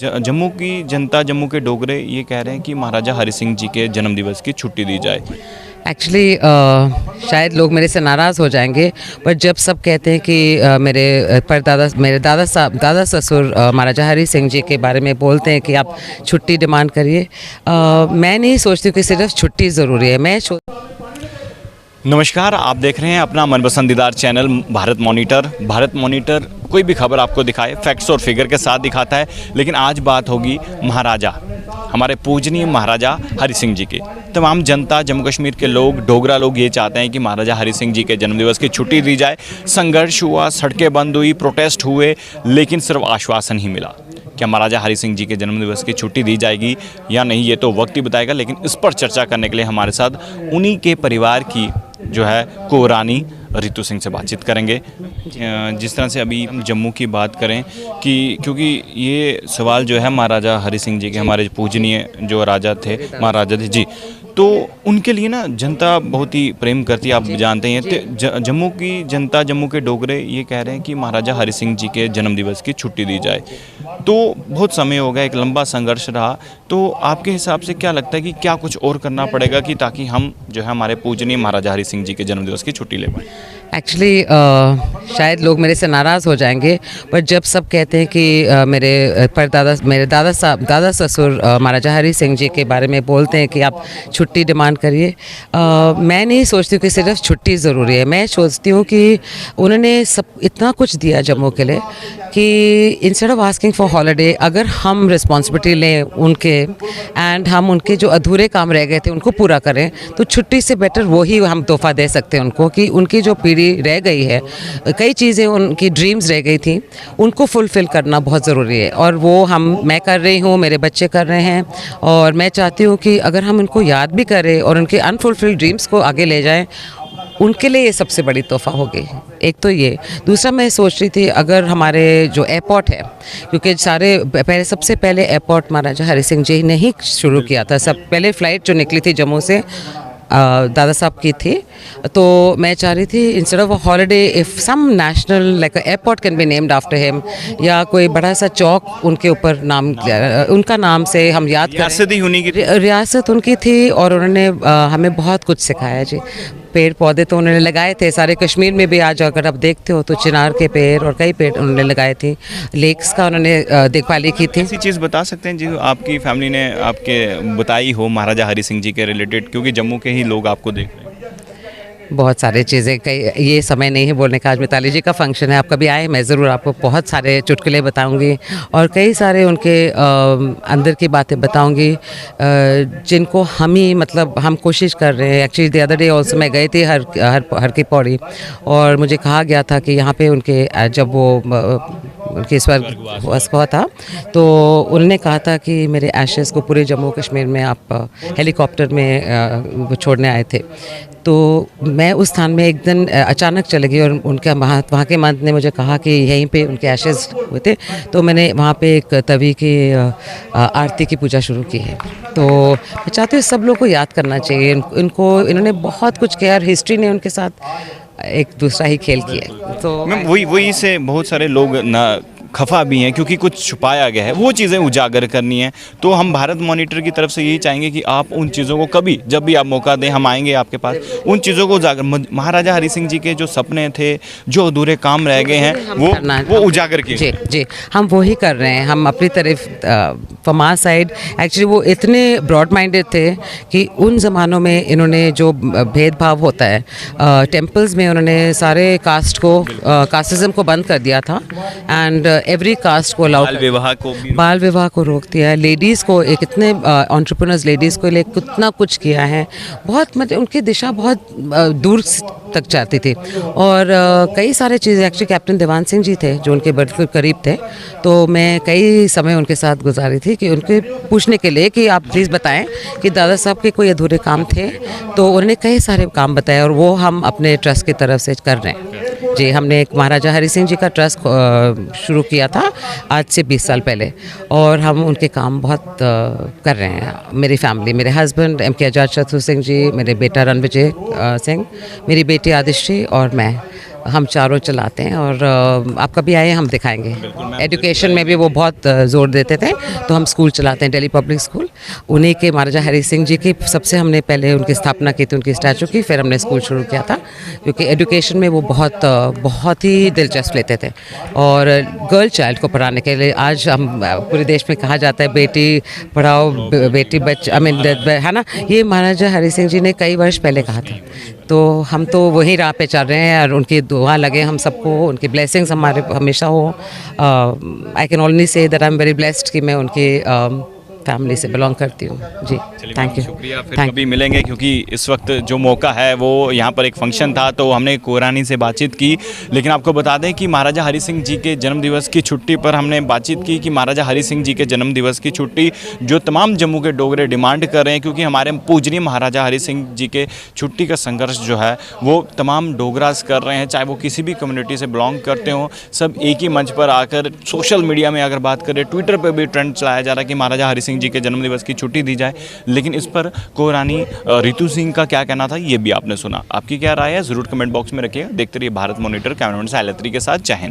जम्मू की जनता, जम्मू के डोगरे ये कह रहे हैं कि महाराजा हरि सिंह जी के जन्मदिवस की छुट्टी दी जाए। एक्चुअली शायद लोग मेरे से नाराज़ हो जाएंगे, पर जब सब कहते हैं कि मेरे दादा ससुर महाराजा हरि सिंह जी के बारे में बोलते हैं कि आप छुट्टी डिमांड करिए, मैं नहीं सोचती कि सिर्फ छुट्टी ज़रूरी है। नमस्कार, आप देख रहे हैं अपना मनपसंदीदार channel Bharat Monitor. Bharat Monitor कोई भी खबर आपको दिखाए फैक्ट्स और फिगर के साथ दिखाता है, लेकिन आज बात होगी महाराजा, हमारे पूजनीय महाराजा हरि सिंह जी के। तमाम जनता, जम्मू कश्मीर के लोग, डोगरा लोग ये चाहते हैं कि महाराजा हरि सिंह जी के जन्मदिवस की छुट्टी दी जाए। संघर्ष हुआ, सड़कें बंद हुई, प्रोटेस्ट हुए, लेकिन सिर्फ आश्वासन ही मिला। क्या महाराजा हरि सिंह जी के जन्मदिवस की छुट्टी दी जाएगी या नहीं, ये तो वक्त ही बताएगा। लेकिन इस पर चर्चा करने के लिए हमारे साथ उन्हीं के परिवार की जो है कुंवरानी रितु सिंह से बातचीत करेंगे। जिस तरह से अभी हम जम्मू की बात करें कि क्योंकि ये सवाल जो है महाराजा हरि सिंह जी के, हमारे पूजनीय जो राजा थे, महाराजा थे जी, तो उनके लिए ना जनता बहुत ही प्रेम करती है, आप जानते हैं। तो जम्मू की जनता, जम्मू के डोगरे ये कह रहे हैं कि महाराजा हरि सिंह जी के जन्मदिवस की छुट्टी दी जाए। तो बहुत समय हो गया, एक लंबा संघर्ष रहा। तो आपके हिसाब से क्या लगता है कि क्या कुछ और करना पड़ेगा कि ताकि हम जो है हमारे पूजनीय महाराजा हरि सिंह जी के जन्मदिवस की छुट्टी ले पाएँ? एक्चुअली शायद लोग मेरे से नाराज़ हो जाएंगे, पर जब सब कहते हैं कि मेरे दादा ससुर महाराजा हरि सिंह जी के बारे में बोलते हैं कि आप छुट्टी डिमांड करिए, मैं नहीं सोचती कि सिर्फ छुट्टी ज़रूरी है। मैं सोचती हूँ कि उन्होंने सब इतना कुछ दिया जम्मू के लिए कि instead of asking for holiday, अगर हम रिस्पॉन्सिबिलिटी लें उनके एंड हम उनके जो अधूरे काम रह गए थे उनको पूरा करें, तो छुट्टी से बेटर वही हम तोहफा दे सकते हैं उनको। कि उनकी जो पीढ़ी रह गई है, कई चीज़ें उनकी ड्रीम्स रह गई थी, उनको फुलफ़िल करना बहुत ज़रूरी है। और वो मैं कर रही हूँ, मेरे बच्चे कर रहे हैं, और मैं चाहती हूँ कि अगर हम उनको याद भी करें और उनके अनफुलफिल्ड ड्रीम्स को आगे ले जाएं, उनके लिए ये सबसे बड़ी तोहफ़ा होगी। एक तो ये, दूसरा मैं सोच रही थी अगर हमारे जो एयरपोर्ट है, क्योंकि सबसे पहले एयरपोर्ट महाराजा हरि सिंह जी ने ही शुरू किया था। सब पहले फ़्लाइट जो निकली थी जम्मू से दादा साहब की थी, तो मैं चाह रही थी instead of a holiday if some national like airport can be named after him, या कोई बड़ा सा चौक उनके ऊपर उनका नाम से हम याद करें। रियासत उनकी थी और उन्होंने हमें बहुत कुछ सिखाया जी। पेड़ पौधे तो उन्होंने लगाए थे सारे कश्मीर में भी। आज अगर आप देखते हो तो चिनार के पेड़ और कई पेड़ उन्होंने लगाए थे। लेक्स का उन्होंने देखभाली की थी। ऐसी चीज़ बता सकते हैं जो आपकी फैमिली ने आपके बताई हो महाराजा हरि सिंह जी के रिलेटेड, क्योंकि जम्मू के ही लोग आपको देख रहे हैं? बहुत सारे चीज़ें, कई, ये समय नहीं है बोलने का। आज मिताली जी का फंक्शन है, आप कभी आए, मैं ज़रूर आपको बहुत सारे चुटकुले बताऊंगी और कई सारे उनके अंदर की बातें बताऊंगी, जिनको हम कोशिश कर रहे हैं। Actually the other day also मैं गई थी हर की पौड़ी, और मुझे कहा गया था कि यहाँ पे उनके जब वो उनके स्वर्गवास हुआ था, तो उन्होंने कहा था कि मेरे एशेज़ को पूरे जम्मू कश्मीर में आप हेलीकॉप्टर में वो छोड़ने आए थे। तो मैं उस स्थान में एक दिन अचानक चली गई और उनका वहाँ के महंत ने मुझे कहा कि यहीं पे उनके एशेज़ हुए थे, तो मैंने वहाँ पे एक तवी की आरती की पूजा शुरू की है। तो मैं चाहती हूँ सब लोग को याद करना चाहिए इन्होंने बहुत कुछ किया और हिस्ट्री ने उनके साथ एक दूसरा ही खेल किया। तो मैम वही से बहुत सारे लोग ना खफा भी हैं क्योंकि कुछ छुपाया गया है, वो चीज़ें उजागर करनी है। तो हम भारत मॉनिटर की तरफ से यही चाहेंगे कि आप उन चीज़ों को कभी जब भी आप मौका दें, हम आएंगे आपके पास, उन चीज़ों को उजागर, महाराजा हरि सिंह जी के जो सपने थे, जो अधूरे काम रह गए हैं, वो उजागर किए। जी जी, हम वो ही कर रहे हैं। हम अपनी तरफ फ्रॉम आवर साइड, एक्चुअली वो इतने ब्रॉड माइंडेड थे कि उन ज़मानों में इन्होंने जो भेदभाव होता है टेम्पल्स में, उन्होंने सारे कास्टिज़म को बंद कर दिया था एंड एवरी कास्ट को अलाउ, बाल विवाह को रोक दिया। लेडीज़ को एक इतने एंटरप्रेन्योर्स लेडीज़ को लिए कितना कुछ किया है। बहुत मतलब उनकी दिशा बहुत दूर तक जाती थी और कई सारे चीज़ें। एक्चुअली कैप्टन देवान सिंह जी थे जो उनके बिल्कुल करीब थे, तो मैं कई समय उनके साथ गुजारी थी कि उनके पूछने के लिए कि आप प्लीज़ बताएं कि दादा साहब के कोई अधूरे काम थे, तो उन्होंने कई सारे काम बताए और वो हम अपने ट्रस्ट की तरफ से कर रहे हैं। जी, हमने एक महाराजा हरि सिंह जी का ट्रस्ट शुरू किया था आज से 20 साल पहले, और हम उनके काम बहुत कर रहे हैं। मेरी फैमिली, मेरे हस्बैंड MK आजाद शत्रु सिंह जी, मेरे बेटा रणविजय सिंह, मेरी बेटी आदिश्री और मैं, हम चारों चलाते हैं और आप कभी आए हम दिखाएंगे। एजुकेशन में भी वो बहुत ज़ोर देते थे, तो हम स्कूल चलाते हैं, दिल्ली पब्लिक स्कूल। उन्हीं के महाराजा हरि सिंह जी की सबसे हमने पहले उनकी स्थापना की थी, उनकी स्टैचू की, फिर हमने स्कूल शुरू किया था, क्योंकि एजुकेशन में वो बहुत ही दिलचस्प लेते थे। और गर्ल चाइल्ड को पढ़ाने के लिए आज हम पूरे देश में कहा जाता है बेटी पढ़ाओ बेटी बच है ना, ये महाराजा हरि सिंह जी ने कई वर्ष पहले कहा था। तो हम तो वही राह पे चल रहे हैं और उनकी दुआ लगे हम सबको, उनकी ब्लेसिंग्स हमारे हमेशा हो। I can only say that I am very blessed कि मैं उनकी फैमिली से बिलोंग करती हूँ जी। थैंक यू, शुक्रिया। फिर कभी मिलेंगे, क्योंकि इस वक्त जो मौका है वो यहाँ पर एक फंक्शन था तो हमने कोरानी से बातचीत की। लेकिन आपको बता दें कि महाराजा हरि सिंह जी के जन्मदिवस की छुट्टी पर हमने बातचीत की कि महाराजा हरि सिंह जी के जन्मदिवस की छुट्टी जो तमाम जम्मू के डोगरे डिमांड कर रहे हैं, क्योंकि हमारे पूजनीय महाराजा हरि सिंह जी के छुट्टी का संघर्ष जो है वो तमाम डोगरास कर रहे हैं, चाहे वो किसी भी कम्युनिटी से बिलोंग करते हों। सब एक ही मंच पर आकर सोशल मीडिया में अगर बात करें, ट्विटर पर भी ट्रेंड चलाया जा रहा है कि महाराजा हरि सिंह जी के जन्मदिवस की छुट्टी दी जाए। लेकिन इस पर कोरानी रितु सिंह का क्या कहना था ये भी आपने सुना। आपकी क्या राय है ज़रूर कमेंट बॉक्स में रखिएगा। देखते रहिए भारत मॉनिटर, कैमरामैन साहिल अत्री के साथ। जय हिंद।